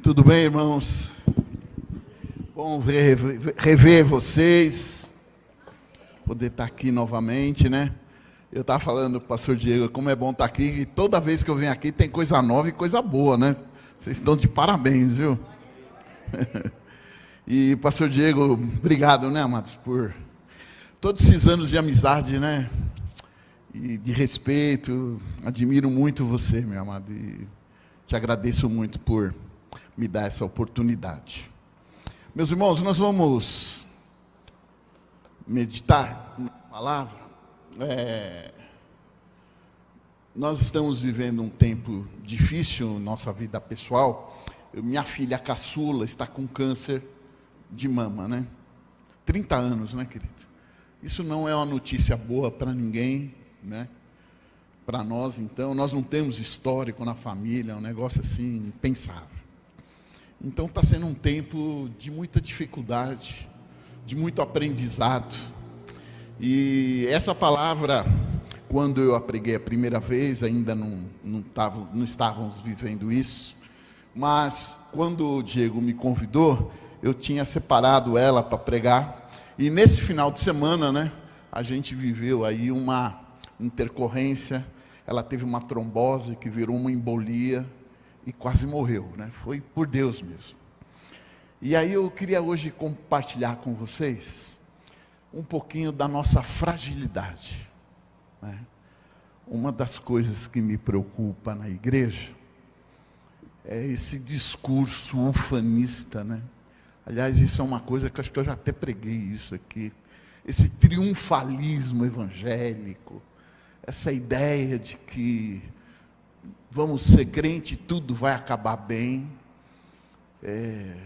Tudo bem, irmãos? Bom rever vocês, poder estar aqui novamente, né? Eu estava falando para o pastor Diego, como é bom estar aqui, e toda vez que eu venho aqui tem coisa nova e coisa boa, né? Vocês estão de parabéns, viu? E pastor Diego, obrigado, né, amados, por todos esses anos de amizade, né? E de respeito, admiro muito você, meu amado, e te agradeço muito por me dar essa oportunidade. Meus irmãos, nós vamos meditar na palavra. Nós estamos vivendo um tempo difícil na nossa vida pessoal. Minha filha caçula está com câncer de mama, né? 30 anos, né, querido? Isso não é uma notícia boa para ninguém, né? Para nós, então, nós não temos histórico na família, é um negócio assim, impensável. Então está sendo um tempo de muita dificuldade, de muito aprendizado. E essa palavra, quando eu a preguei a primeira vez, ainda não estávamos vivendo isso. Mas quando o Diego me convidou, eu tinha separado ela para pregar. E nesse final de semana, né, a gente viveu aí uma intercorrência. Ela teve uma trombose que virou uma embolia e quase morreu, né? Foi por Deus mesmo. E aí eu queria hoje compartilhar com vocês um pouquinho da nossa fragilidade, né? Uma das coisas que me preocupa na igreja é esse discurso ufanista, né? Aliás, isso é uma coisa que acho que eu já até preguei isso aqui. Esse triunfalismo evangélico, essa ideia de que vamos ser crente e tudo vai acabar bem.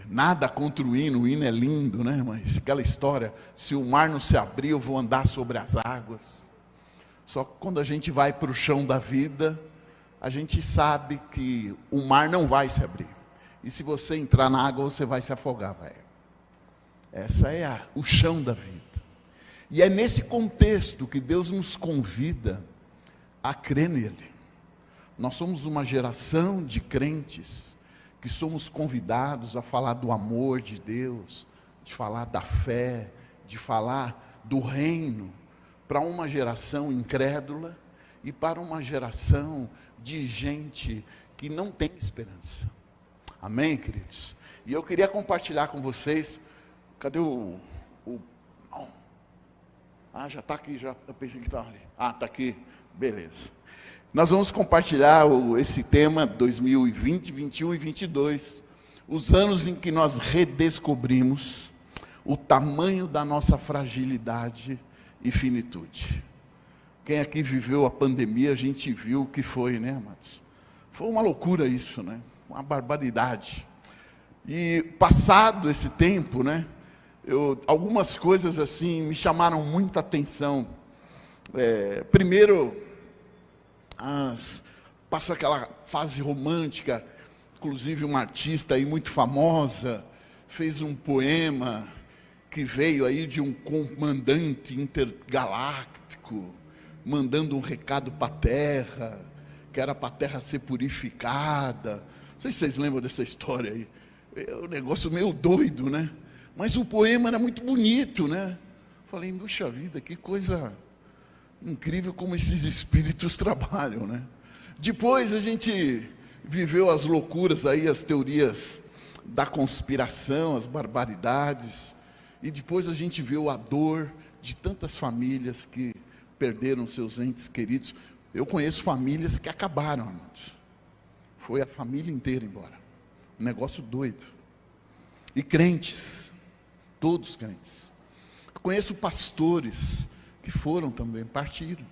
Nada contra o hino é lindo, né? Mas aquela história, se o mar não se abrir, eu vou andar sobre as águas. Só que quando a gente vai para o chão da vida, a gente sabe que o mar não vai se abrir. E se você entrar na água, você vai se afogar, velho. Essa é o chão da vida. E é nesse contexto que Deus nos convida a crer nele. Nós somos uma geração de crentes que somos convidados a falar do amor de Deus, de falar da fé, de falar do reino, para uma geração incrédula e para uma geração de gente que não tem esperança. Amém, queridos? E eu queria compartilhar com vocês, cadê já está aqui, já, eu pensei que estava ali. Está aqui, beleza. Nós vamos compartilhar esse tema 2020, 21 e 22, os anos em que nós redescobrimos o tamanho da nossa fragilidade e finitude. Quem aqui viveu a pandemia, a gente viu o que foi, né, amados? Foi uma loucura isso, né? Uma barbaridade. E passado esse tempo, né, algumas coisas assim me chamaram muita atenção. Primeiro, passou aquela fase romântica, inclusive uma artista aí muito famosa fez um poema que veio aí de um comandante intergaláctico mandando um recado para a Terra, que era para a Terra ser purificada. Não sei se vocês lembram dessa história aí. É um negócio meio doido, né? Mas o poema era muito bonito, né? Falei, puxa vida, que coisa incrível como esses espíritos trabalham, né? Depois a gente viveu as loucuras aí, as teorias da conspiração, as barbaridades, e depois a gente viu a dor de tantas famílias que perderam seus entes queridos. Eu conheço famílias que acabaram, amados. Foi a família inteira embora. Um negócio doido. E crentes, todos crentes. Eu conheço pastores que foram também, partiram.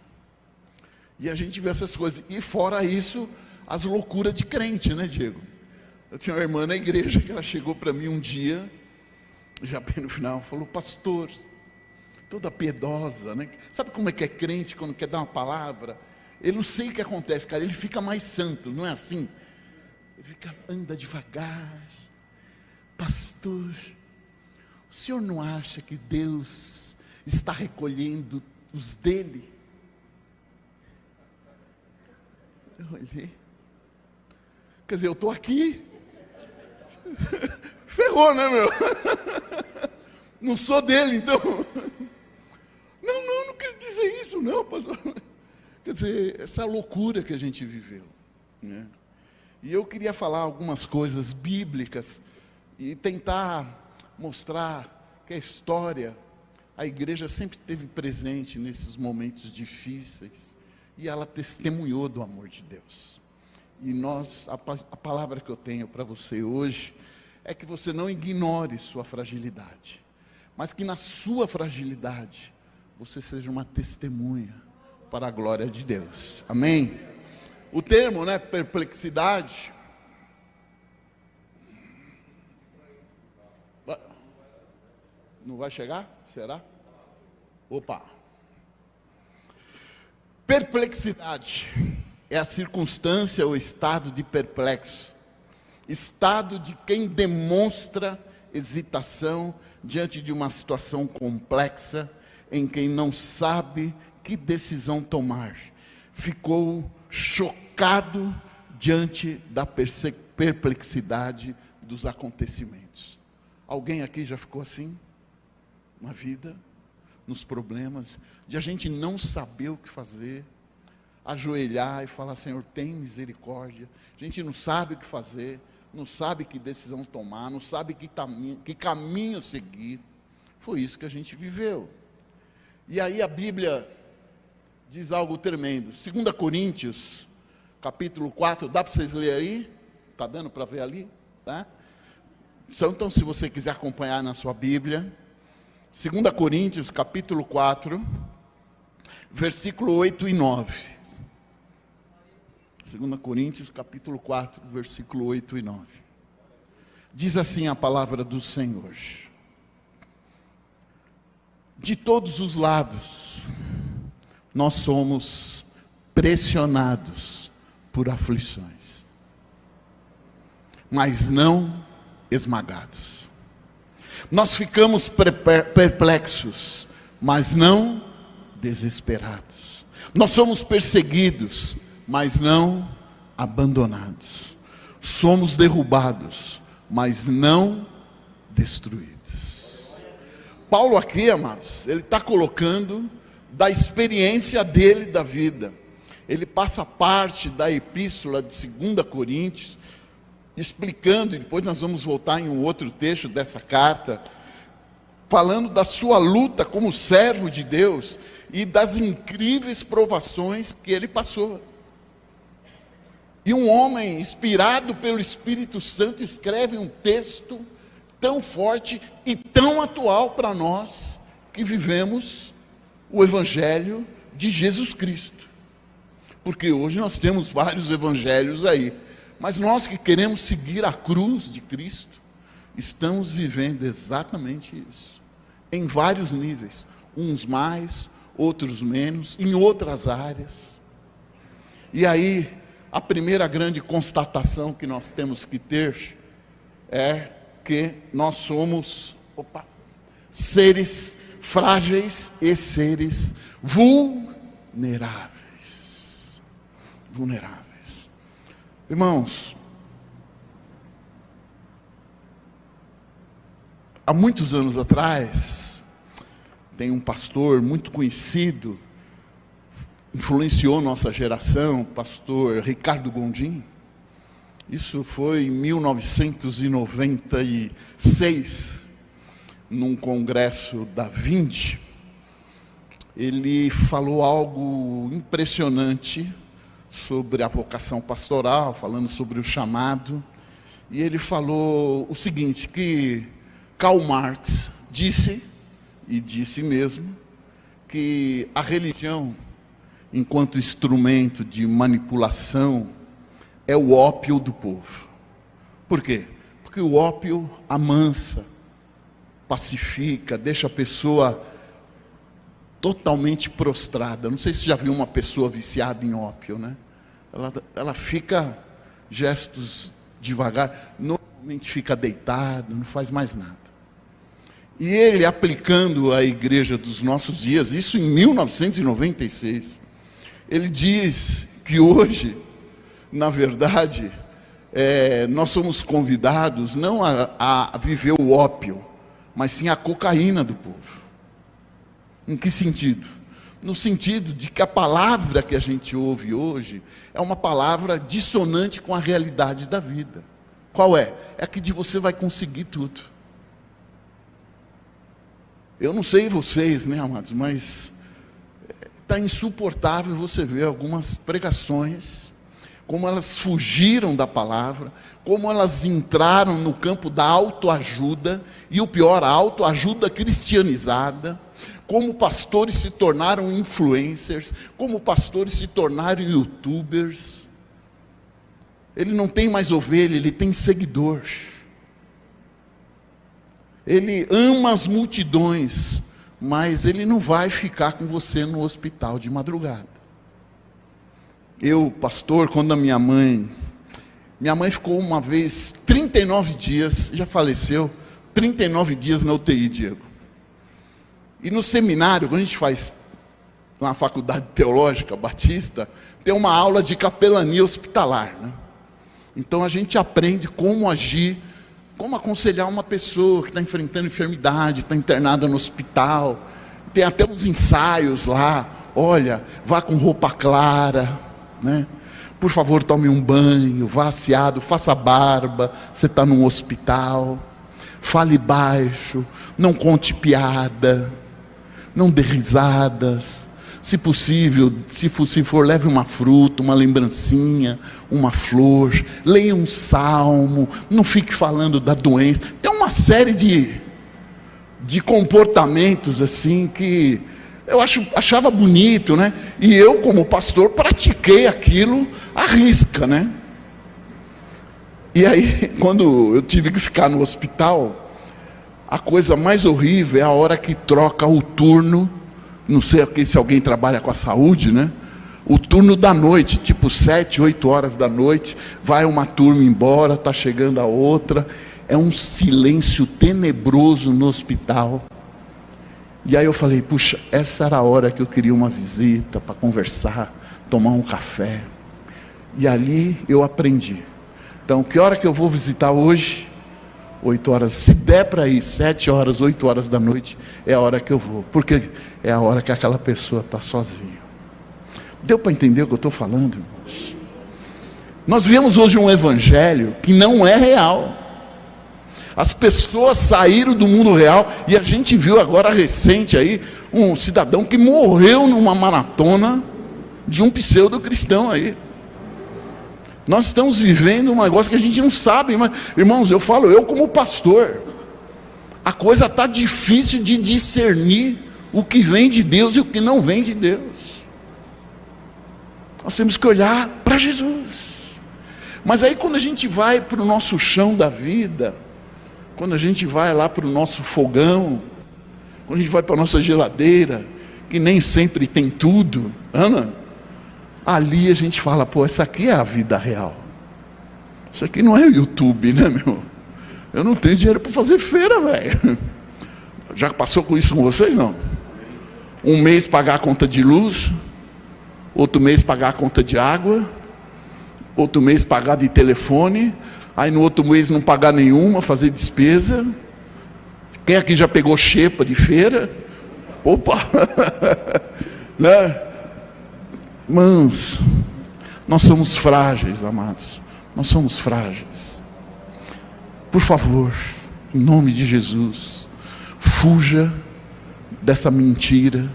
E a gente vê essas coisas. E fora isso, as loucuras de crente, né, Diego? Eu tinha uma irmã na igreja que ela chegou para mim um dia, já bem no final, falou, pastor, toda piedosa, né? Sabe como é que é crente quando quer dar uma palavra? Ele não sei o que acontece, cara, ele fica mais santo, não é assim? Ele anda devagar. Pastor, o senhor não acha que Deus está recolhendo os dele? Eu olhei. Quer dizer, eu estou aqui. Ferrou, né, meu? Não sou dele, então. Não quis dizer isso, não, pastor. Quer dizer, essa loucura que a gente viveu, né? E eu queria falar algumas coisas bíblicas e tentar mostrar que a igreja sempre esteve presente nesses momentos difíceis e ela testemunhou do amor de Deus. E a palavra que eu tenho para você hoje é que você não ignore sua fragilidade, mas que na sua fragilidade você seja uma testemunha para a glória de Deus. Amém? O termo, né, perplexidade. Não vai chegar? Será? Opa! Perplexidade é a circunstância ou estado de perplexo, estado de quem demonstra hesitação diante de uma situação complexa, em quem não sabe que decisão tomar, ficou chocado diante da perplexidade dos acontecimentos. Alguém aqui já ficou assim? Na vida, nos problemas, de a gente não saber o que fazer, ajoelhar e falar: Senhor, tem misericórdia. A gente não sabe o que fazer, não sabe que decisão tomar, não sabe que caminho seguir. Foi isso que a gente viveu. E aí a Bíblia diz algo tremendo. 2 Coríntios, capítulo 4, dá para vocês lerem aí? Está dando para ver ali? Tá? Então, se você quiser acompanhar na sua Bíblia, 2 Coríntios, capítulo 4, versículo 8 e 9. 2 Coríntios, capítulo 4, versículo 8 e 9. Diz assim a palavra do Senhor: de todos os lados, nós somos pressionados por aflições, mas não esmagados. Nós ficamos perplexos, mas não desesperados. Nós somos perseguidos, mas não abandonados. Somos derrubados, mas não destruídos. Paulo aqui, amados, ele está colocando da experiência dele da vida. Ele passa parte da epístola de 2 Coríntios, explicando, e depois nós vamos voltar em um outro texto dessa carta, falando da sua luta como servo de Deus e das incríveis provações que ele passou. E um homem inspirado pelo Espírito Santo escreve um texto tão forte e tão atual para nós que vivemos o Evangelho de Jesus Cristo. Porque hoje nós temos vários evangelhos aí, mas nós que queremos seguir a cruz de Cristo, estamos vivendo exatamente isso, em vários níveis, uns mais, outros menos, em outras áreas. E aí, a primeira grande constatação que nós temos que ter é que nós somos seres frágeis e seres vulneráveis. Irmãos, há muitos anos atrás, tem um pastor muito conhecido, influenciou nossa geração, o pastor Ricardo Gondim. Isso foi em 1996, num congresso da Vinde. Ele falou algo impressionante sobre a vocação pastoral, falando sobre o chamado. E ele falou o seguinte, que Karl Marx disse, e disse mesmo, que a religião, enquanto instrumento de manipulação, é o ópio do povo. Por quê? Porque o ópio amansa, pacifica, deixa a pessoa totalmente prostrada. Não sei se já viu uma pessoa viciada em ópio, né? Ela fica, gestos devagar, normalmente fica deitada, não faz mais nada. E ele, aplicando à igreja dos nossos dias, isso em 1996, ele diz que hoje, na verdade, nós somos convidados não a viver o ópio, mas sim a cocaína do povo. Em que sentido? No sentido de que a palavra que a gente ouve hoje é uma palavra dissonante com a realidade da vida. Qual é? É que de você vai conseguir tudo. Eu não sei vocês, né, amados, mas está insuportável você ver algumas pregações, como elas fugiram da palavra, como elas entraram no campo da autoajuda, e o pior, a autoajuda cristianizada, como pastores se tornaram influencers, como pastores se tornaram youtubers. Ele não tem mais ovelha, ele tem seguidor. Ele ama as multidões, mas ele não vai ficar com você no hospital de madrugada. Eu, pastor, quando a minha mãe ficou uma vez 39 dias, já faleceu, 39 dias na UTI, Diego. E no seminário, quando a gente faz na faculdade teológica batista, tem uma aula de capelania hospitalar, né? Então a gente aprende como agir, como aconselhar uma pessoa que está enfrentando enfermidade, está internada no hospital. Tem até uns ensaios lá. Olha, vá com roupa clara, né? Por favor, tome um banho, vá aseado, faça barba, você está num hospital. Fale baixo, não conte piada, não dê risadas. Se possível, se for, leve uma fruta, uma lembrancinha, uma flor, leia um salmo, não fique falando da doença. Tem uma série de comportamentos assim que eu achava bonito, né? E eu, como pastor, pratiquei aquilo à risca, né? E aí, quando eu tive que ficar no hospital, a coisa mais horrível é a hora que troca o turno. Não sei aqui se alguém trabalha com a saúde, né? O turno da noite, tipo 7, 8 horas da noite, vai uma turma embora, está chegando a outra, é um silêncio tenebroso no hospital. E aí eu falei, puxa, essa era a hora que eu queria uma visita, para conversar, tomar um café. E ali eu aprendi. Então, que hora que eu vou visitar hoje? 8 horas, se der para ir 7 horas, 8 horas da noite, é a hora que eu vou, porque é a hora que aquela pessoa está sozinha. Deu para entender o que eu estou falando, irmãos? Nós vemos hoje um evangelho que não é real. As pessoas saíram do mundo real, e a gente viu agora recente aí, um cidadão que morreu numa maratona de um pseudo-cristão aí. Nós estamos vivendo um negócio que a gente não sabe, mas, irmãos, eu falo, eu como pastor, a coisa está difícil de discernir o que vem de Deus e o que não vem de Deus. Nós temos que olhar para Jesus. Mas aí quando a gente vai para o nosso chão da vida, quando a gente vai lá para o nosso fogão, quando a gente vai para a nossa geladeira, que nem sempre tem tudo, Ana, ali a gente fala, pô, essa aqui é a vida real. Isso aqui não é o YouTube, né, meu? Eu não tenho dinheiro para fazer feira, velho. Já passou com isso com vocês, não? Um mês pagar a conta de luz, outro mês pagar a conta de água, outro mês pagar de telefone, aí no outro mês não pagar nenhuma, fazer despesa. Quem aqui já pegou xepa de feira? Opa! Né? Mas nós somos frágeis, amados. Nós somos frágeis. Por favor, em nome de Jesus, fuja dessa mentira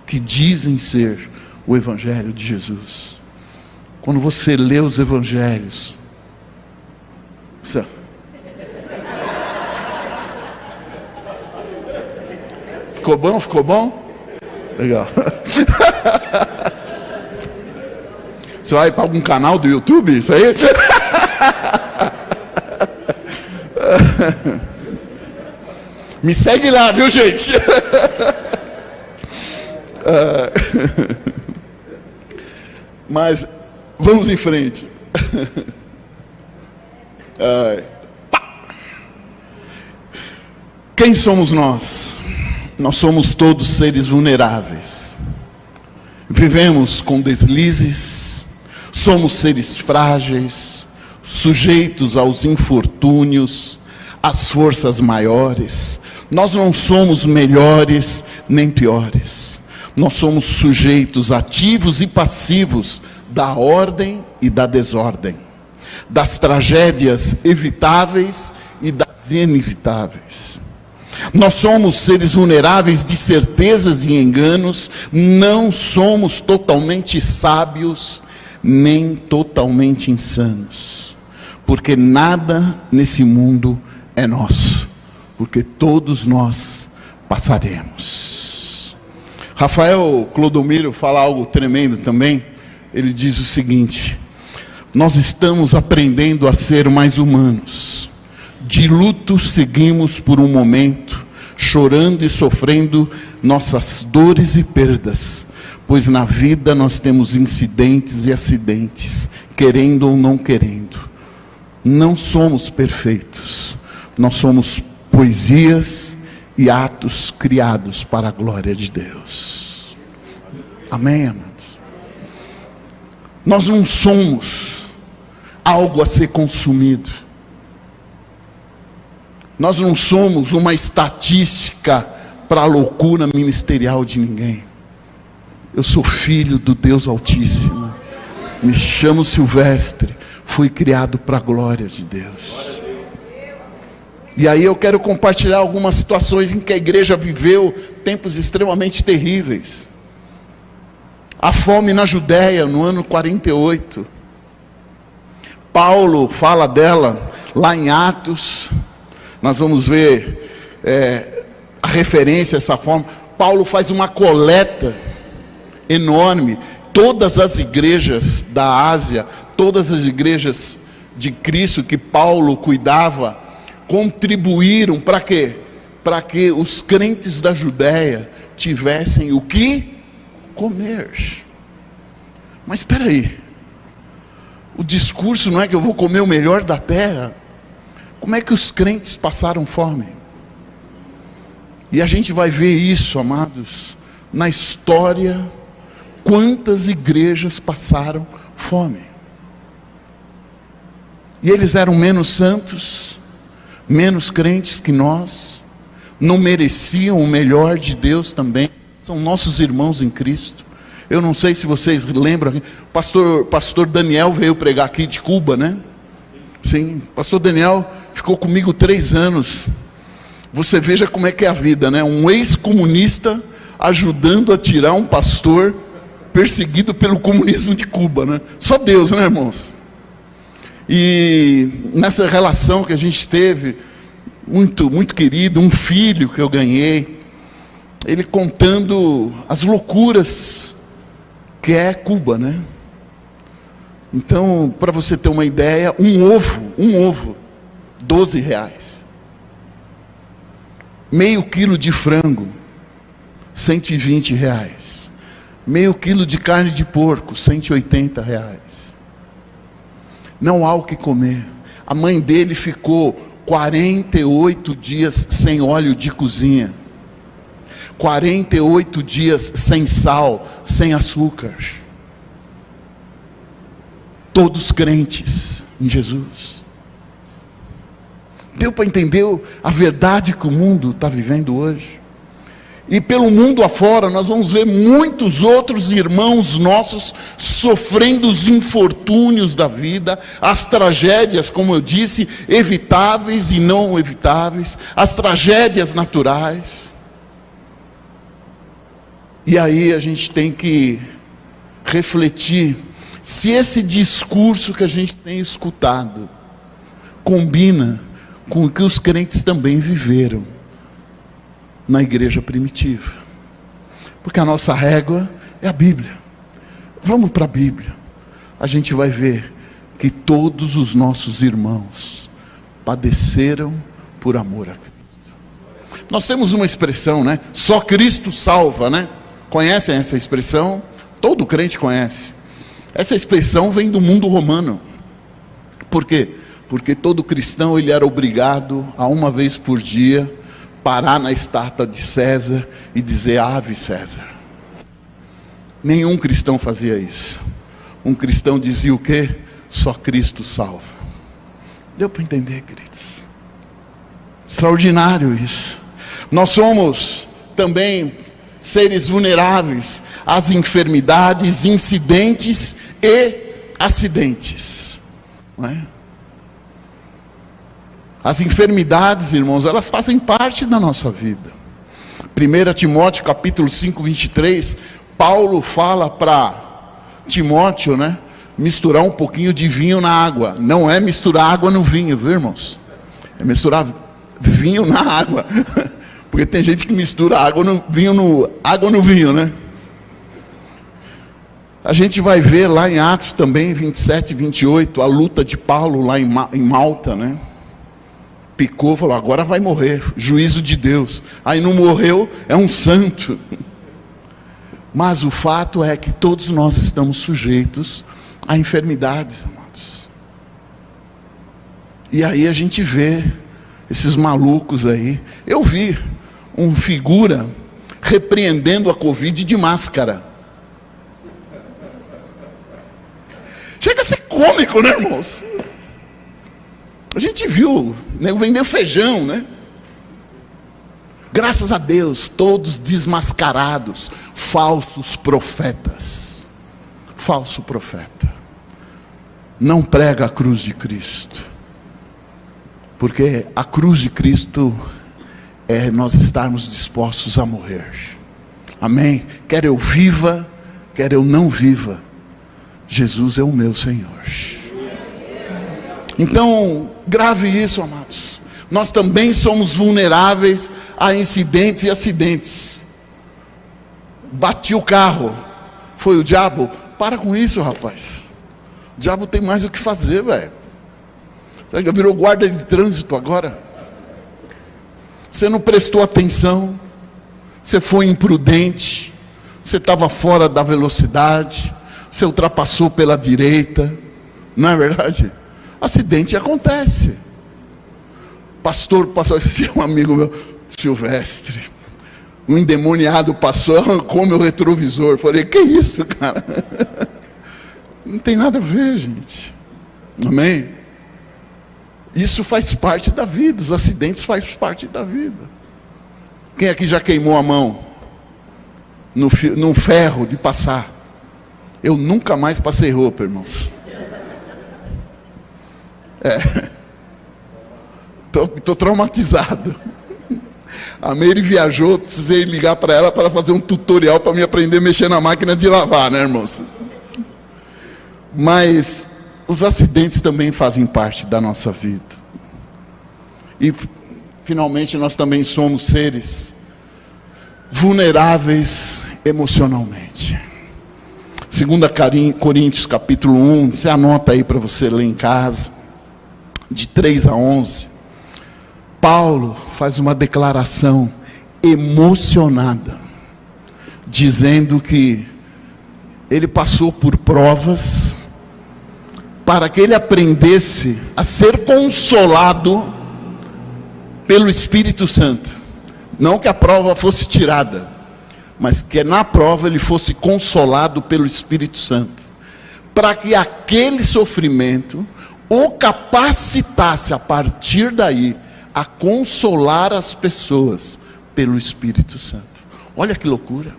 que dizem ser o Evangelho de Jesus. Quando você lê os Evangelhos, ficou bom? Ficou bom? Legal. Você vai para algum canal do YouTube? Isso aí? Me segue lá, viu, gente? Mas vamos em frente. Quem somos nós? Nós somos todos seres vulneráveis. Vivemos com deslizes, somos seres frágeis, sujeitos aos infortúnios, às forças maiores. Nós não somos melhores nem piores. Nós somos sujeitos ativos e passivos da ordem e da desordem, das tragédias evitáveis e das inevitáveis. Nós somos seres vulneráveis de certezas e enganos, não somos totalmente sábios, nem totalmente insanos, porque nada nesse mundo é nosso, porque todos nós passaremos. Rafael Clodomiro fala algo tremendo também. Ele diz o seguinte: nós estamos aprendendo a ser mais humanos. De luto seguimos por um momento, chorando e sofrendo nossas dores e perdas, pois na vida nós temos incidentes e acidentes, querendo ou não querendo. Não somos perfeitos, nós somos poesias e atos criados para a glória de Deus. Amém, amados? Nós não somos algo a ser consumido. Nós não somos uma estatística para a loucura ministerial de ninguém. Eu sou filho do Deus Altíssimo. Me chamo Silvestre. Fui criado para a glória de Deus. E aí eu quero compartilhar algumas situações em que a igreja viveu tempos extremamente terríveis. A fome na Judéia no ano 48. Paulo fala dela lá em Atos. Nós vamos ver a referência a essa forma. Paulo faz uma coleta enorme. Todas as igrejas da Ásia, todas as igrejas de Cristo que Paulo cuidava, contribuíram para quê? Para que os crentes da Judéia tivessem o que comer. Mas espera aí, o discurso não é que eu vou comer o melhor da terra? Como é que os crentes passaram fome? E a gente vai ver isso, amados, na história. Quantas igrejas passaram fome? E eles eram menos santos, menos crentes que nós, não mereciam o melhor de Deus também. São nossos irmãos em Cristo. Eu não sei se vocês lembram, pastor Daniel veio pregar aqui de Cuba, né? Sim, pastor Daniel ficou comigo 3 anos. Você veja como é que é a vida, né? Um ex-comunista ajudando a tirar um pastor perseguido pelo comunismo de Cuba, né? Só Deus, né, irmãos? E nessa relação que a gente teve, muito, muito querido, um filho que eu ganhei, ele contando as loucuras que é Cuba, né? Então, para você ter uma ideia, um ovo, 12 reais. Meio quilo de frango, 120 reais. Meio quilo de carne de porco, 180 reais. Não há o que comer. A mãe dele ficou 48 dias sem óleo de cozinha. 48 dias sem sal, sem açúcar. Todos crentes em Jesus. Deu para entender a verdade que o mundo está vivendo hoje? E pelo mundo afora, nós vamos ver muitos outros irmãos nossos sofrendo os infortúnios da vida, as tragédias, como eu disse, evitáveis e não evitáveis, as tragédias naturais. E aí a gente tem que refletir se esse discurso que a gente tem escutado combina com o que os crentes também viveram na igreja primitiva. Porque a nossa régua é a Bíblia. Vamos para a Bíblia. A gente vai ver que todos os nossos irmãos padeceram por amor a Cristo. Nós temos uma expressão, né? Só Cristo salva, né? Conhecem essa expressão? Todo crente conhece. Essa expressão vem do mundo romano. Por quê? Porque todo cristão ele era obrigado a uma vez por dia parar na estátua de César e dizer Ave César. Nenhum cristão fazia isso. Um cristão dizia o quê? Só Cristo salva. Deu para entender, queridos? Extraordinário isso. Nós somos também seres vulneráveis às enfermidades, incidentes e acidentes, não é? As enfermidades, irmãos, elas fazem parte da nossa vida. 1 Timóteo capítulo 5, 23, Paulo fala para Timóteo, né? Misturar um pouquinho de vinho na água. Não é misturar água no vinho, viu, irmãos? É misturar vinho na água. Porque tem gente que mistura água no vinho, né? A gente vai ver lá em Atos também, 27 e 28, a luta de Paulo lá em Malta, né? Picou, falou, agora vai morrer, juízo de Deus. Aí não morreu, é um santo. Mas o fato é que todos nós estamos sujeitos a enfermidades, amados. E aí a gente vê esses malucos aí. Eu vi um figura repreendendo a Covid de máscara. Chega a ser cômico, né, irmãos? A gente viu, né, vender feijão, né? Graças a Deus, todos desmascarados, falsos profetas. Falso profeta. Não prega a cruz de Cristo. Porque a cruz de Cristo é nós estarmos dispostos a morrer. Amém? Quer eu viva, quer eu não viva, Jesus é o meu Senhor. Então, grave isso, amados. Nós também somos vulneráveis a incidentes e acidentes. Bati o carro, foi o diabo? Para com isso, rapaz. O diabo tem mais o que fazer, velho. Você virou guarda de trânsito agora. Você não prestou atenção, você foi imprudente, você estava fora da velocidade, você ultrapassou pela direita, não é verdade? Acidente acontece. Pastor, esse é um amigo meu, Silvestre, um endemoniado passou, arrancou meu retrovisor. Falei, que isso, cara? Não tem nada a ver, gente. Amém? Isso faz parte da vida, os acidentes fazem parte da vida. Quem aqui já queimou a mão num ferro de passar? Eu nunca mais passei roupa, irmãos. Estou traumatizado. A Meire viajou, precisei ligar para ela para fazer um tutorial para me aprender a mexer na máquina de lavar, né, irmãos? Mas os acidentes também fazem parte da nossa vida. E finalmente nós também somos seres vulneráveis emocionalmente. 2 Coríntios capítulo 1, você anota aí para você ler em casa, de 3 a 11. Paulo faz uma declaração emocionada, dizendo que ele passou por provas, para que ele aprendesse a ser consolado pelo Espírito Santo. Não que a prova fosse tirada, mas que na prova ele fosse consolado pelo Espírito Santo, para que aquele sofrimento o capacitasse a partir daí a consolar as pessoas pelo Espírito Santo. Olha que loucura.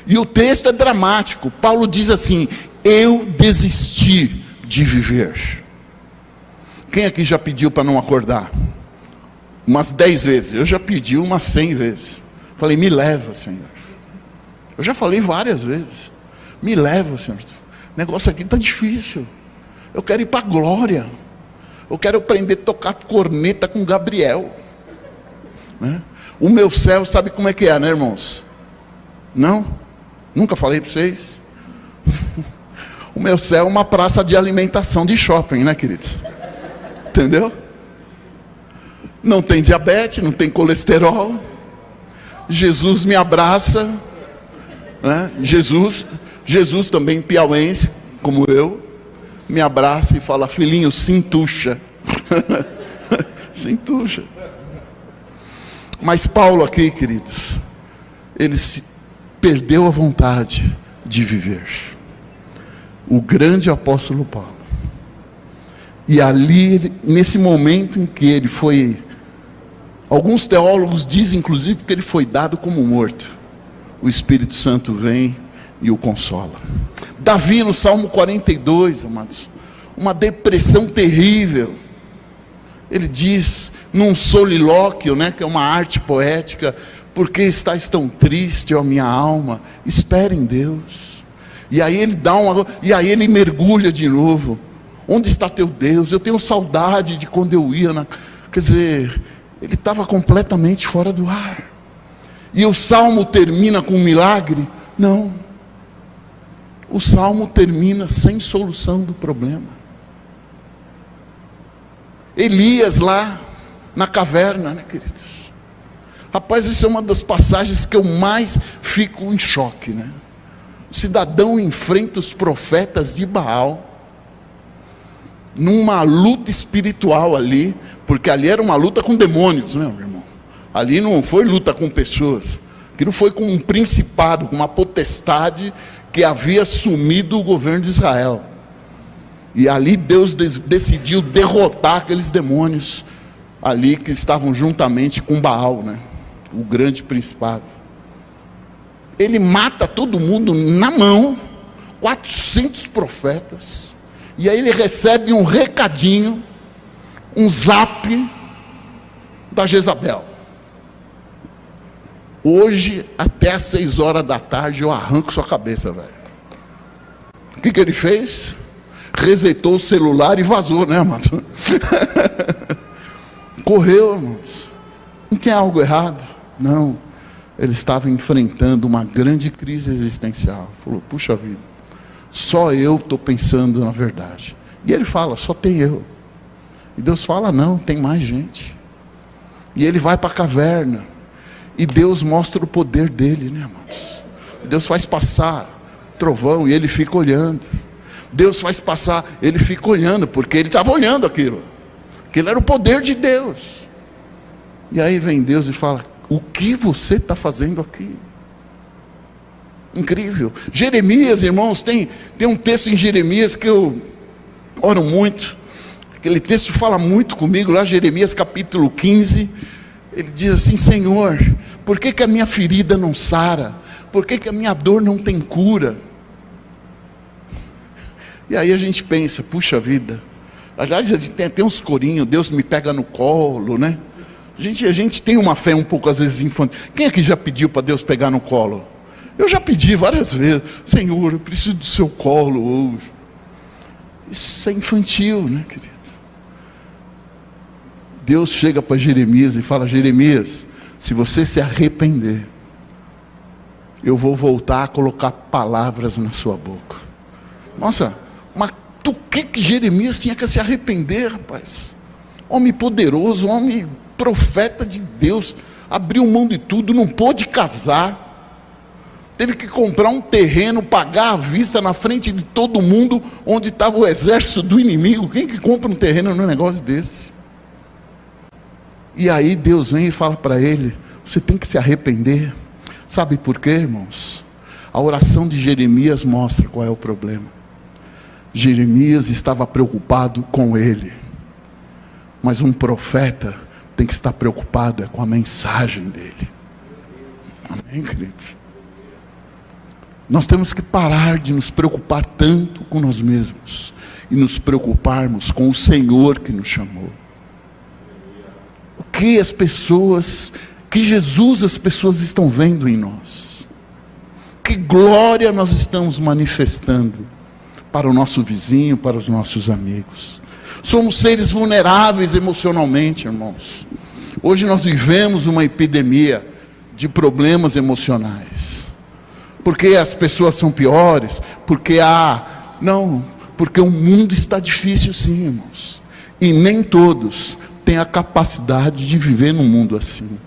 E o texto é dramático. Paulo diz assim: eu desisti de viver. Quem aqui já pediu para não acordar? Umas 10 vezes. Eu já pedi umas 100 vezes. Falei, me leva, Senhor. Eu já falei várias vezes. Me leva, Senhor. O negócio aqui está difícil. Eu quero ir para a glória. Eu quero aprender a tocar corneta com Gabriel, né? O meu céu, sabe como é que é, né, irmãos? Não? Nunca falei para vocês? O meu céu é uma praça de alimentação de shopping, né, queridos? Entendeu? Não tem diabetes, não tem colesterol. Jesus me abraça, né? Jesus também piauense, como eu, me abraça e fala: filhinho, cintucha. Cintucha. Mas Paulo aqui, queridos, ele se perdeu a vontade de viver. O grande apóstolo Paulo, E ali, nesse momento em que ele foi, alguns teólogos dizem inclusive que ele foi dado como morto, o Espírito Santo vem e o consola. Davi, no Salmo 42, amados, uma depressão terrível, ele diz num solilóquio, né, que é uma arte poética: por que estás tão triste, ó minha alma? Espera em Deus. E aí ele mergulha de novo. Onde está teu Deus? Eu tenho saudade de quando eu ia quer dizer, ele estava completamente fora do ar. E o salmo termina com um milagre? Não. O salmo termina sem solução do problema. Elias lá na caverna, né, queridos? Rapaz, isso é uma das passagens que eu mais fico em choque, né? O cidadão enfrenta os profetas de Baal numa luta espiritual ali, porque ali era uma luta com demônios, né, meu irmão? Ali não foi luta com pessoas, aquilo foi com um principado, com uma potestade que havia assumido o governo de Israel. E ali Deus decidiu derrotar aqueles demônios ali que estavam juntamente com Baal, né? O grande principado. Ele mata todo mundo na mão, 400 profetas. E aí ele recebe um recadinho, um zap da Jezabel: hoje até às 6 horas da tarde eu arranco sua cabeça, velho. O que ele fez? Resetou o celular e vazou, né, irmãos? Correu, irmãos. Não tem algo errado? Não. Ele estava enfrentando uma grande crise existencial. Falou: puxa vida, só eu estou pensando na verdade. E ele fala: só tem eu. E Deus fala: não, tem mais gente. E ele vai para a caverna. E Deus mostra o poder dele, né, irmãos? Deus faz passar trovão e ele fica olhando. Deus faz passar, ele fica olhando, porque ele estava olhando aquilo. Aquilo era o poder de Deus. E aí vem Deus e fala: o que você está fazendo aqui? Incrível. Jeremias, irmãos, tem um texto em Jeremias que eu oro muito. Aquele texto fala muito comigo, lá Jeremias capítulo 15. Ele diz assim: Senhor, por que a minha ferida não sara? Por que a minha dor não tem cura? E aí a gente pensa: puxa vida, aliás, a gente tem até uns corinhos, Deus me pega no colo, né? A gente tem uma fé um pouco às vezes infantil. Quem aqui já pediu para Deus pegar no colo? Eu já pedi várias vezes: Senhor, eu preciso do seu colo hoje. Isso é infantil, né, querido? Deus chega para Jeremias e fala: Jeremias, se você se arrepender, eu vou voltar a colocar palavras na sua boca. Nossa, mas do que Jeremias tinha que se arrepender, rapaz? Homem poderoso, homem profeta de Deus, abriu mão de tudo, não pôde casar, teve que comprar um terreno, pagar à vista na frente de todo mundo, onde estava o exército do inimigo. Quem que compra um terreno num negócio desse? E aí Deus vem e fala para ele: você tem que se arrepender. Sabe por quê, irmãos? A oração de Jeremias mostra qual é o problema. Jeremias estava preocupado com ele, mas um profeta tem que estar preocupado com a mensagem dele. Amém, querido? Nós temos que parar de nos preocupar tanto com nós mesmos e nos preocuparmos com o Senhor que nos chamou. O que Jesus as pessoas estão vendo em nós? Que glória nós estamos manifestando para o nosso vizinho, para os nossos amigos? Somos seres vulneráveis emocionalmente, irmãos. Hoje nós vivemos uma epidemia de problemas emocionais. Porque as pessoas são piores? Porque porque o mundo está difícil, sim, irmãos. E nem todos têm a capacidade de viver num mundo assim.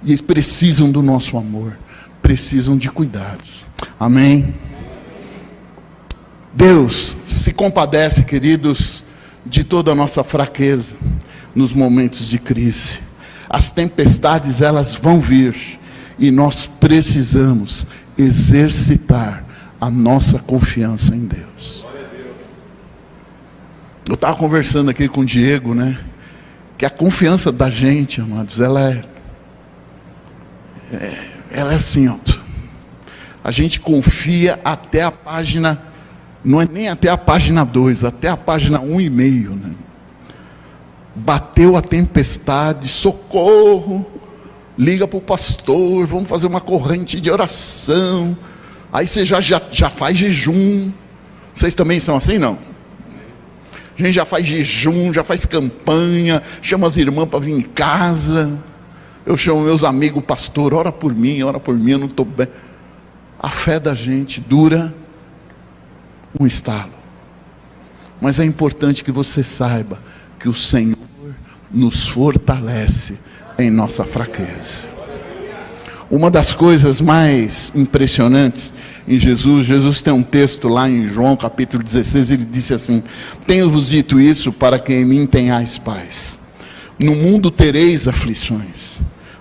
E eles precisam do nosso amor, precisam de cuidados. Amém? Deus se compadece, queridos, de toda a nossa fraqueza nos momentos de crise. As tempestades, elas vão vir, e nós precisamos exercitar a nossa confiança em Deus. Eu estava conversando aqui com o Diego, né? Que a confiança da gente, amados, ela é assim, ó. A gente confia até a página, não é nem até a página 2, até a página 1,5, né? Bateu a tempestade, socorro, liga para o pastor, vamos fazer uma corrente de oração. Aí você já faz jejum. Vocês também são assim, não? A gente já faz jejum, já faz campanha, chama as irmãs para vir em casa. Eu chamo meus amigos, pastor, ora por mim, eu não estou bem. A fé da gente dura um estalo. Mas é importante que você saiba que o Senhor nos fortalece em nossa fraqueza. Uma das coisas mais impressionantes em Jesus tem um texto lá em João capítulo 16, ele disse assim: tenho-vos dito isso para que em mim tenhais paz. No mundo tereis aflições,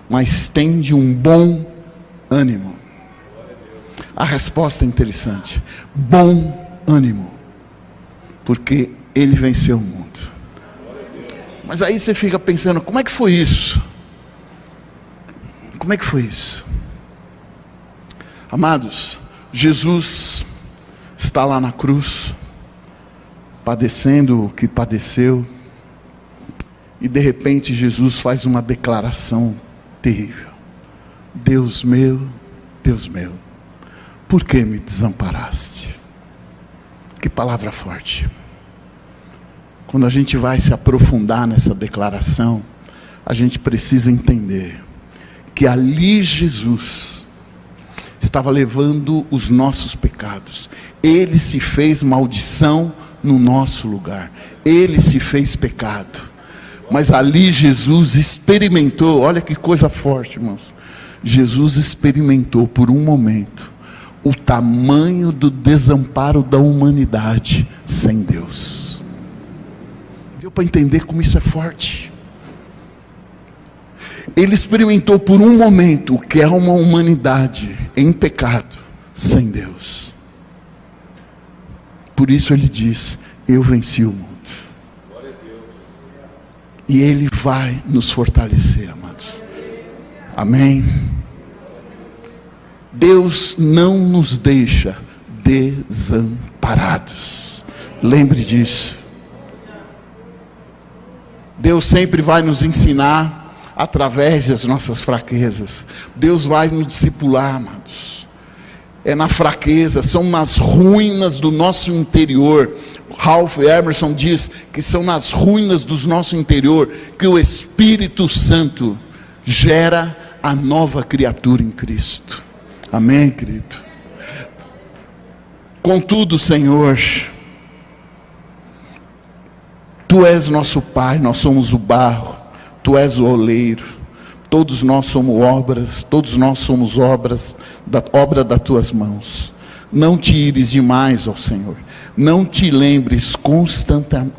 mas tende um bom ânimo. A resposta é interessante: bom ânimo, porque ele venceu o mundo. Mas aí você fica pensando, como é que foi isso? Como é que foi isso? Amados, Jesus está lá na cruz, padecendo o que padeceu, e de repente Jesus faz uma declaração terrível: Deus meu, por que me desamparaste? Que palavra forte. Quando a gente vai se aprofundar nessa declaração, a gente precisa entender que ali Jesus estava levando os nossos pecados. Ele se fez maldição no nosso lugar. Ele se fez pecado. Mas ali Jesus experimentou, olha que coisa forte, irmãos. Jesus experimentou por um momento o tamanho do desamparo da humanidade sem Deus. Deu para entender como isso é forte? Ele experimentou por um momento o que é uma humanidade em pecado, sem Deus. Por isso ele diz: eu venci o mundo. E ele vai nos fortalecer, amados. Amém? Deus não nos deixa desamparados. Lembre disso. Deus sempre vai nos ensinar através das nossas fraquezas. Deus vai nos discipular, amados. É na fraqueza, são nas ruínas do nosso interior. Ralph Emerson diz que são nas ruínas do nosso interior que o Espírito Santo gera a nova criatura em Cristo. Amém, querido? Contudo, Senhor, Tu és nosso Pai, nós somos o barro, Tu és o oleiro, todos nós somos obras da obra das Tuas mãos. Não te ires demais, ó Senhor, não te lembres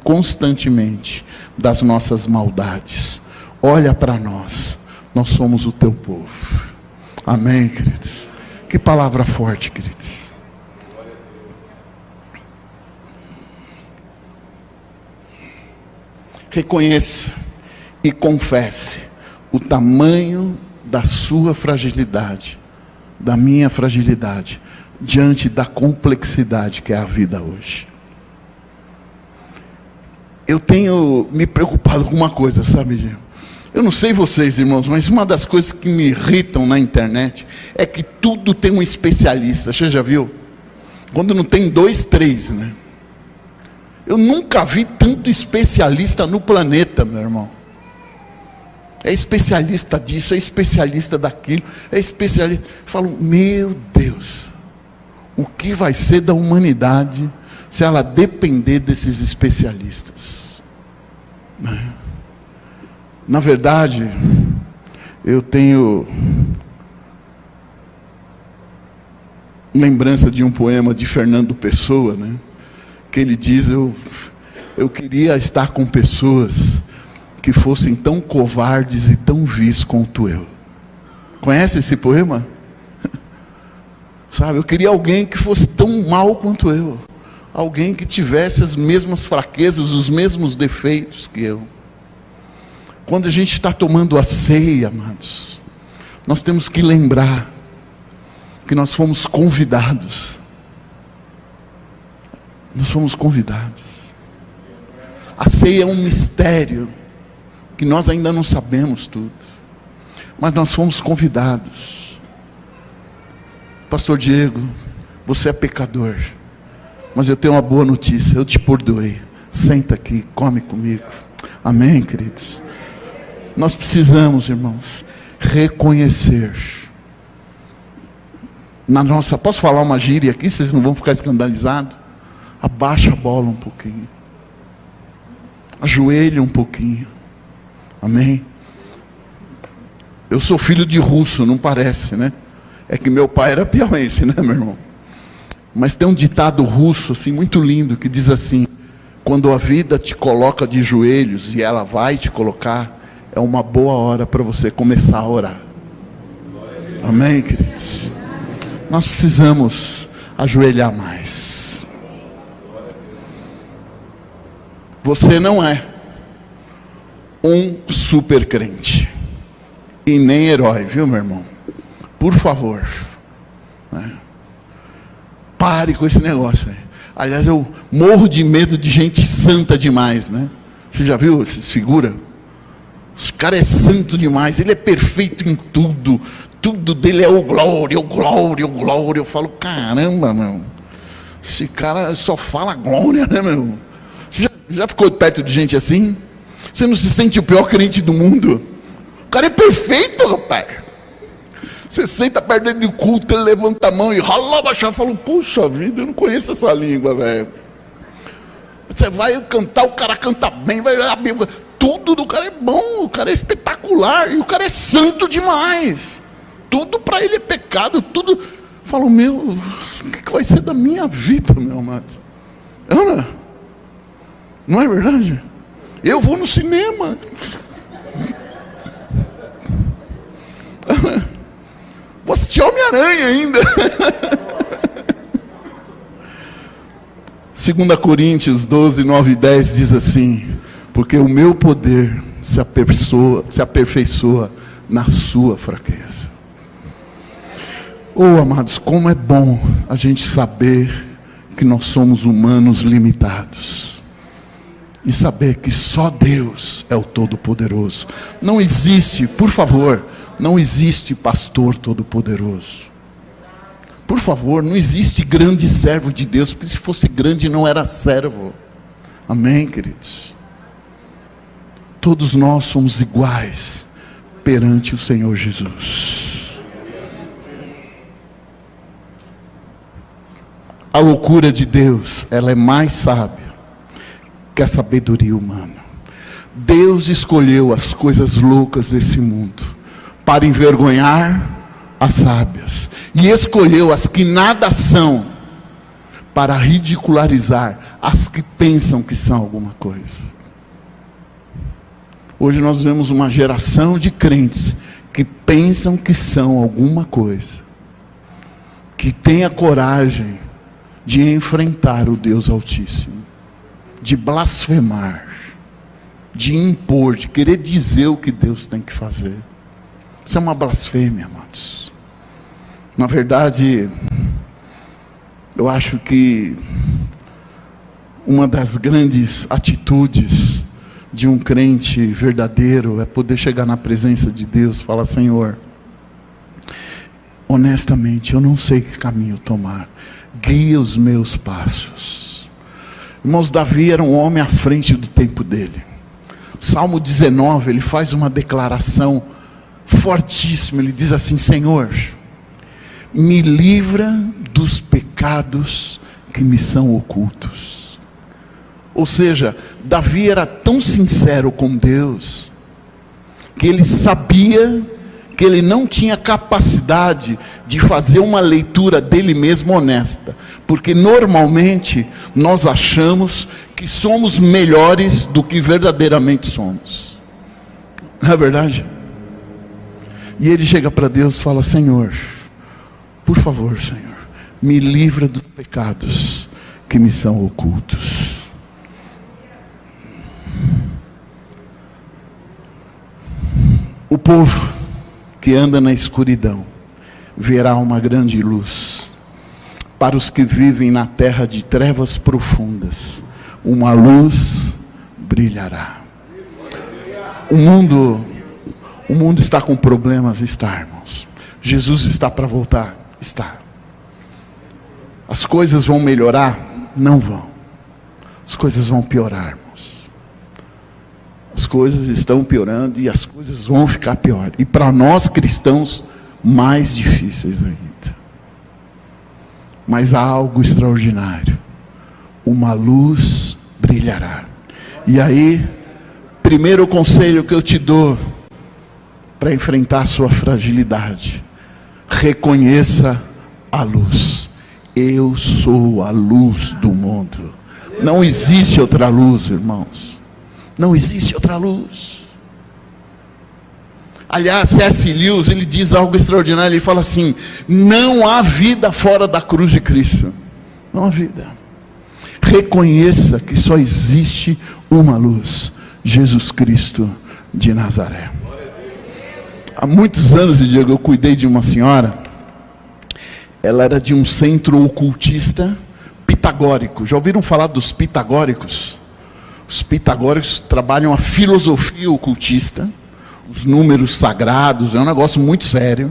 constantemente das nossas maldades. Olha para nós, nós somos o Teu povo. Amém, queridos? Que palavra forte, queridos. Reconheça e confesse o tamanho da sua fragilidade, da minha fragilidade, diante da complexidade que é a vida hoje. Eu tenho me preocupado com uma coisa, sabe? Eu não sei vocês, irmãos, mas uma das coisas que me irritam na internet é que tudo tem um especialista. Você já viu? Quando não tem 2, 3, né? Eu nunca vi tanto especialista no planeta, meu irmão. É especialista disso, é especialista daquilo, é especialista. Eu falo, meu Deus, o que vai ser da humanidade se ela depender desses especialistas? Na verdade, eu tenho lembrança de um poema de Fernando Pessoa, né? Que ele diz: eu queria estar com pessoas que fossem tão covardes e tão vis quanto eu. Conhece esse poema? Sabe, eu queria alguém que fosse tão mal quanto eu, alguém que tivesse as mesmas fraquezas, os mesmos defeitos que eu. Quando a gente está tomando a ceia, amados, nós temos que lembrar que nós fomos convidados. Nós fomos convidados. A ceia é um mistério que nós ainda não sabemos tudo, mas nós fomos convidados. Pastor Diego, você é pecador, mas eu tenho uma boa notícia, eu te perdoei. Senta aqui, come comigo. Amém, queridos? Nós precisamos, irmãos, reconhecer na nossa... Posso falar uma gíria aqui? Vocês não vão ficar escandalizados? Abaixa a bola um pouquinho, ajoelha um pouquinho. Amém? Eu sou filho de russo, não parece, né? É que meu pai era piauense, né, meu irmão? Mas tem um ditado russo assim muito lindo que diz assim: quando a vida te coloca de joelhos, e ela vai te colocar, é uma boa hora para você começar a orar. Amém, queridos? Nós precisamos ajoelhar mais. Você não é um super crente e nem herói, viu, meu irmão? Por favor, né? Pare com esse negócio aí. Aliás, eu morro de medo de gente santa demais, né? Você já viu essas figuras? Os caras é santo demais, ele é perfeito em tudo, tudo dele é o glória, o glória, o glória. Eu falo, caramba, meu, esse cara só fala glória, né, meu? Você já ficou perto de gente assim? Você não se sente o pior crente do mundo? O cara é perfeito, rapaz. Você senta perto dele do culto, ele levanta a mão e rala, baixar, fala, puxa vida, eu não conheço essa língua, velho. Você vai cantar, o cara canta bem, vai ler a Bíblia, tudo do cara é bom, o cara é espetacular, e o cara é santo demais. Tudo para ele é pecado, tudo. Falo, meu, o que vai ser da minha vida, meu amado? Ana, não é verdade? Eu vou no cinema. Vou assistir Homem-Aranha ainda. 2 Coríntios 12, 9 e 10 diz assim: porque o meu poder se aperfeiçoa na sua fraqueza. Oh, amados, como é bom a gente saber que nós somos humanos limitados. E saber que só Deus é o Todo-Poderoso. Não existe, por favor, não existe pastor todo-poderoso. Por favor, não existe grande servo de Deus, porque se fosse grande não era servo. Amém, queridos? Todos nós somos iguais perante o Senhor Jesus. A loucura de Deus, ela é mais sábia que a sabedoria humana. Deus escolheu as coisas loucas desse mundo para envergonhar as sábias, e escolheu as que nada são para ridicularizar as que pensam que são alguma coisa. Hoje nós vemos uma geração de crentes que pensam que são alguma coisa, que tem a coragem de enfrentar o Deus Altíssimo, de blasfemar, de impor, de querer dizer o que Deus tem que fazer. Isso é uma blasfêmia, amados. Na verdade, eu acho que uma das grandes atitudes de um crente verdadeiro é poder chegar na presença de Deus e falar: Senhor, honestamente, eu não sei que caminho tomar, guia os meus passos. Irmãos, Davi era um homem à frente do tempo dele. Salmo 19, ele faz uma declaração fortíssima, ele diz assim: Senhor, me livra dos pecados que me são ocultos. Ou seja, Davi era tão sincero com Deus, que ele sabia que ele não tinha capacidade de fazer uma leitura dele mesmo honesta, porque normalmente nós achamos que somos melhores do que verdadeiramente somos, não é verdade? E ele chega para Deus e fala: Senhor, por favor, Senhor, me livra dos pecados que me são ocultos. O povo que anda na escuridão verá uma grande luz. Para os que vivem na terra de trevas profundas, uma luz brilhará. O mundo está com problemas, está, irmãos. Jesus está para voltar, está. As coisas vão melhorar? Não vão. As coisas vão piorar, irmãos. As coisas estão piorando e as coisas vão ficar pior. E para nós cristãos, mais difíceis ainda. Mas há algo extraordinário. Uma luz brilhará. E aí, primeiro conselho que eu te dou para enfrentar a sua fragilidade: reconheça a luz. Eu sou a luz do mundo. Não existe outra luz, irmãos. Não existe outra luz. Aliás, C.S. Lewis, ele diz algo extraordinário. Ele fala assim: não há vida fora da cruz de Cristo. Não há vida. Reconheça que só existe uma luz: Jesus Cristo de Nazaré. Há muitos anos, Diego, eu cuidei de uma senhora. Ela era de um centro ocultista pitagórico. Já ouviram falar dos pitagóricos? Os pitagóricos trabalham a filosofia ocultista, os números sagrados, é um negócio muito sério.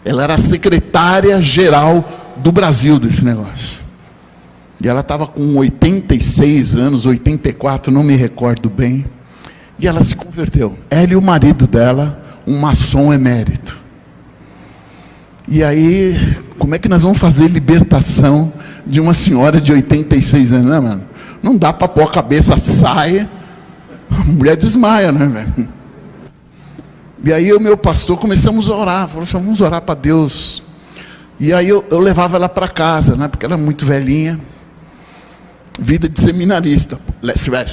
Ela era a secretária-geral do Brasil desse negócio. E ela estava com 86 anos, 84, não me recordo bem. E ela se converteu. Ela e o marido dela, um maçom emérito. E aí, como é que nós vamos fazer libertação de uma senhora de 86 anos, né, mano? Não dá para pôr a cabeça, sai, a mulher desmaia, né, velho? E aí o meu pastor, começamos a orar, falou assim: vamos orar para Deus. E aí eu levava ela para casa, né, porque ela é muito velhinha. Vida de seminarista,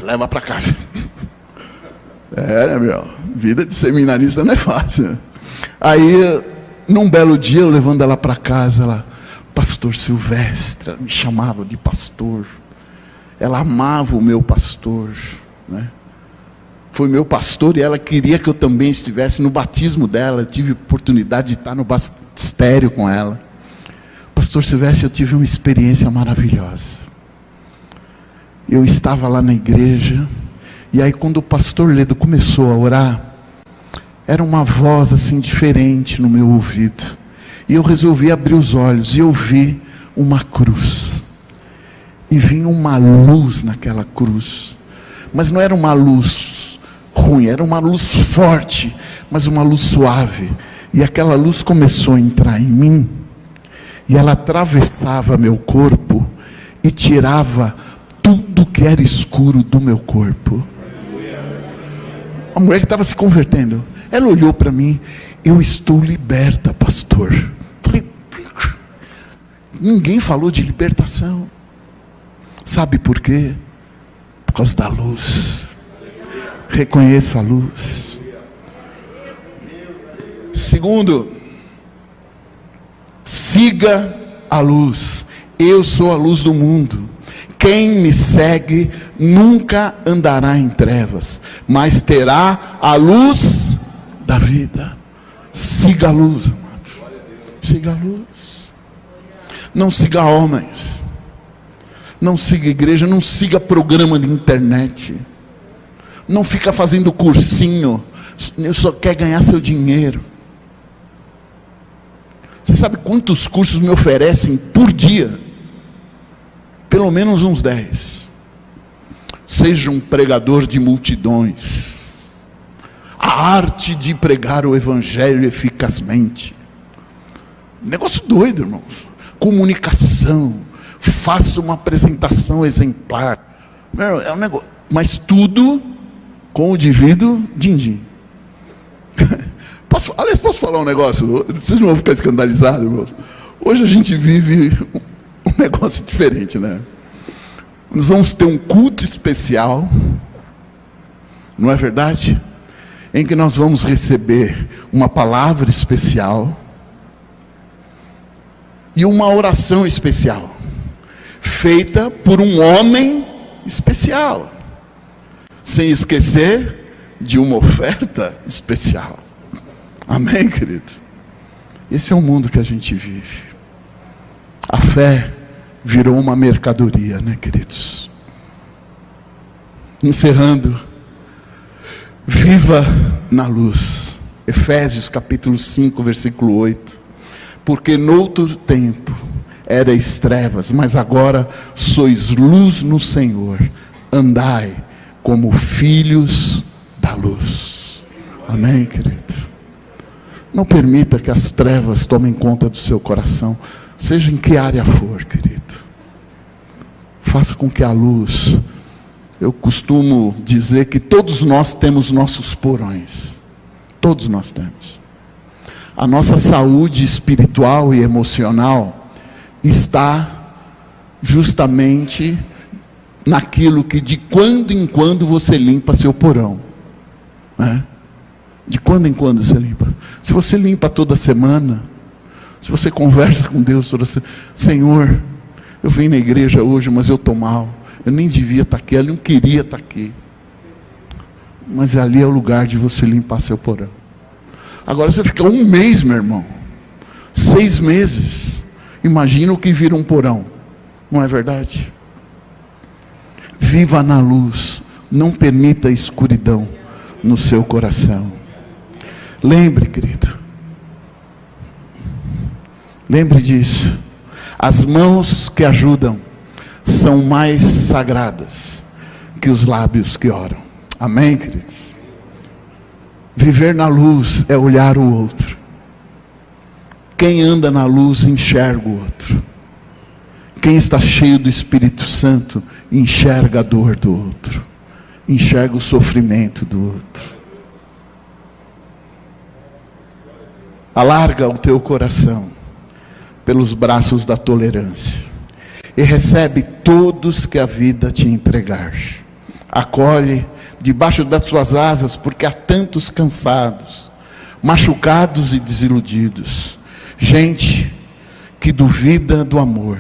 leva para casa. Né, meu? Vida de seminarista não é fácil. Aí, num belo dia, eu levando ela para casa, ela: pastor Silvestre, ela me chamava de pastor. Ela amava o meu pastor, né? Foi meu pastor e ela queria que eu também estivesse no batismo dela. Eu tive oportunidade de estar no batistério com ela. Pastor Silvestre, eu tive uma experiência maravilhosa. Eu estava lá na igreja, e aí quando o pastor Ledo começou a orar, era uma voz assim diferente no meu ouvido. E eu resolvi abrir os olhos e eu vi uma cruz. E vinha uma luz naquela cruz. Mas não era uma luz ruim, era uma luz forte, mas uma luz suave. E aquela luz começou a entrar em mim, e ela atravessava meu corpo e tirava tudo que era escuro do meu corpo. A mulher que estava se convertendo, ela olhou para mim: eu estou liberta, pastor. Falei: ninguém falou de libertação. Sabe por quê? Por causa da luz. Reconheça a luz. Segundo, siga a luz. Eu sou a luz do mundo. Quem me segue nunca andará em trevas, mas terá a luz da vida. Siga a luz, amado. Siga a luz. Não siga homens. Não siga igreja, não siga programa de internet. Não fica fazendo cursinho. Eu só quer ganhar seu dinheiro. Você sabe quantos cursos me oferecem por dia? Pelo menos uns 10. Seja um pregador de multidões. A arte de pregar o evangelho eficazmente. Negócio doido, irmãos. Comunicação. Faça uma apresentação exemplar. É um negócio, mas tudo com o devido din-din. Posso falar um negócio? Vocês não vão ficar escandalizados, irmãos? Hoje a gente vive um negócio diferente, né? Nós vamos ter um culto especial, não é verdade? Em que nós vamos receber uma palavra especial e uma oração especial. feita por um homem especial, sem esquecer de uma oferta especial. Amém, querido? Esse é o mundo que a gente vive. A fé virou uma mercadoria, né, queridos? Encerrando, viva na luz. Efésios capítulo 5, versículo 8. Porque noutro tempo erais trevas, mas agora sois luz no Senhor. Andai como filhos da luz. Amém, querido? Não permita que as trevas tomem conta do seu coração, seja em que área for, querido. Faça com que a luz... Eu costumo dizer que todos nós temos nossos porões. Todos nós temos. A nossa saúde espiritual e emocional está justamente naquilo que de quando em quando você limpa seu porão, né? De quando em quando você limpa. Se você limpa toda semana, se você conversa com Deus toda semana, Senhor, eu vim na igreja hoje, mas eu estou mal, eu nem devia estar aqui, eu não queria estar aqui. Mas ali é o lugar de você limpar seu porão. Agora você fica um mês, meu irmão, 6 meses, imagina o que vira um porão, não é verdade? Viva na luz, não permita a escuridão no seu coração. Lembre, querido, lembre disso, as mãos que ajudam são mais sagradas que os lábios que oram. Amém, queridos? Viver na luz é olhar o outro. Quem anda na luz enxerga o outro. Quem está cheio do Espírito Santo enxerga a dor do outro, enxerga o sofrimento do outro. Alarga o teu coração pelos braços da tolerância e recebe todos que a vida te entregar. Acolhe debaixo das suas asas, porque há tantos cansados, machucados e desiludidos, gente que duvida do amor,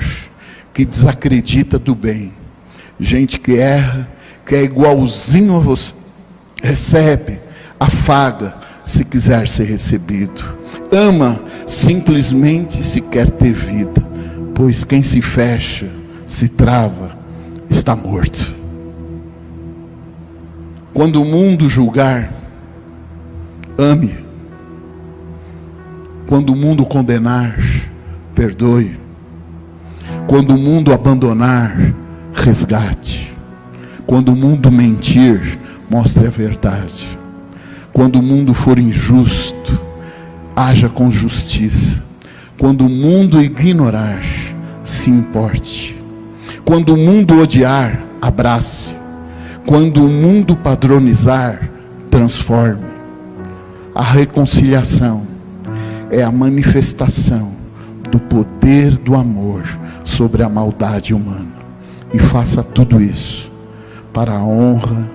que desacredita do bem, gente que erra, que é igualzinho a você. Recebe, afaga, se quiser ser recebido. Ama, simplesmente se quer ter vida, pois quem se fecha, se trava, está morto. Quando o mundo julgar, ame. Quando o mundo condenar, perdoe. Quando o mundo abandonar, resgate. Quando o mundo mentir, mostre a verdade. Quando o mundo for injusto, haja com justiça. Quando o mundo ignorar, se importe. Quando o mundo odiar, abrace. Quando o mundo padronizar, transforme. A reconciliação é a manifestação do poder do amor sobre a maldade humana. E faça tudo isso para a honra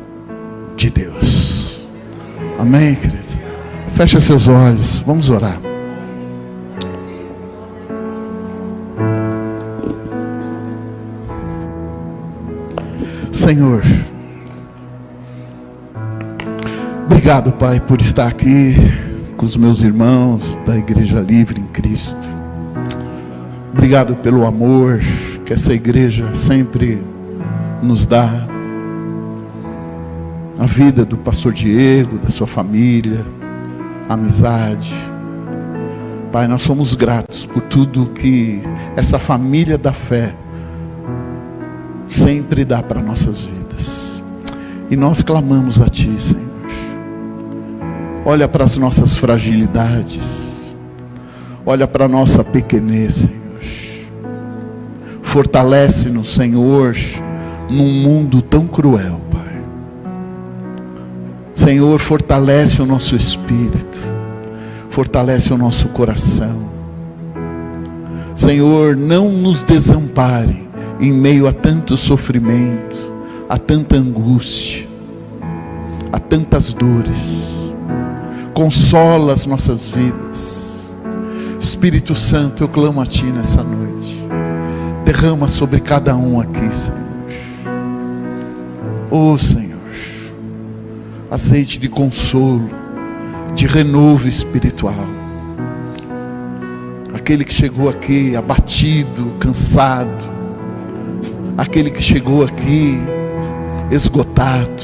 de Deus. Amém, querido? Feche seus olhos, vamos orar. Senhor, obrigado, Pai, por estar aqui com os meus irmãos da Igreja Livre em Cristo. Obrigado pelo amor que essa igreja sempre nos dá. A vida do pastor Diego, da sua família, a amizade. Pai, nós somos gratos por tudo que essa família da fé sempre dá para nossas vidas. E nós clamamos a Ti, Senhor. Olha para as nossas fragilidades. Olha para a nossa pequenez, Senhor. Fortalece-nos, Senhor, num mundo tão cruel, Pai. Senhor, fortalece o nosso espírito. Fortalece o nosso coração. Senhor, não nos desampare em meio a tanto sofrimento, a tanta angústia, a tantas dores. Consola as nossas vidas. Espírito Santo, eu clamo a Ti nessa noite. derrama sobre cada um aqui, Senhor. Oh, Senhor, azeite de consolo, de renovo espiritual. Aquele que chegou aqui abatido, cansado, aquele que chegou aqui esgotado,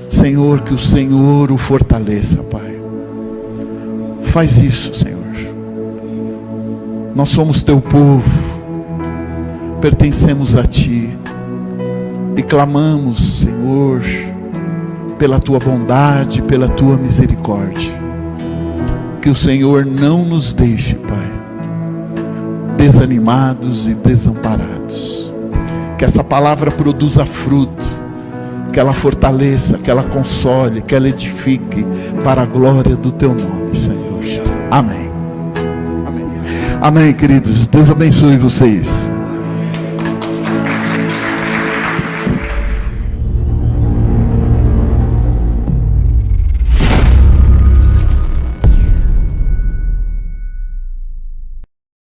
Senhor, que o Senhor o fortaleça, Pai. Faz isso, Senhor. Nós somos teu povo, pertencemos a ti e clamamos, Senhor, pela tua bondade, pela tua misericórdia. Que o Senhor não nos deixe, Pai, desanimados e desamparados. Que essa palavra produza fruto, que ela fortaleça, que ela console, que ela edifique para a glória do teu nome, Senhor. Amém. Amém, queridos. Deus abençoe vocês.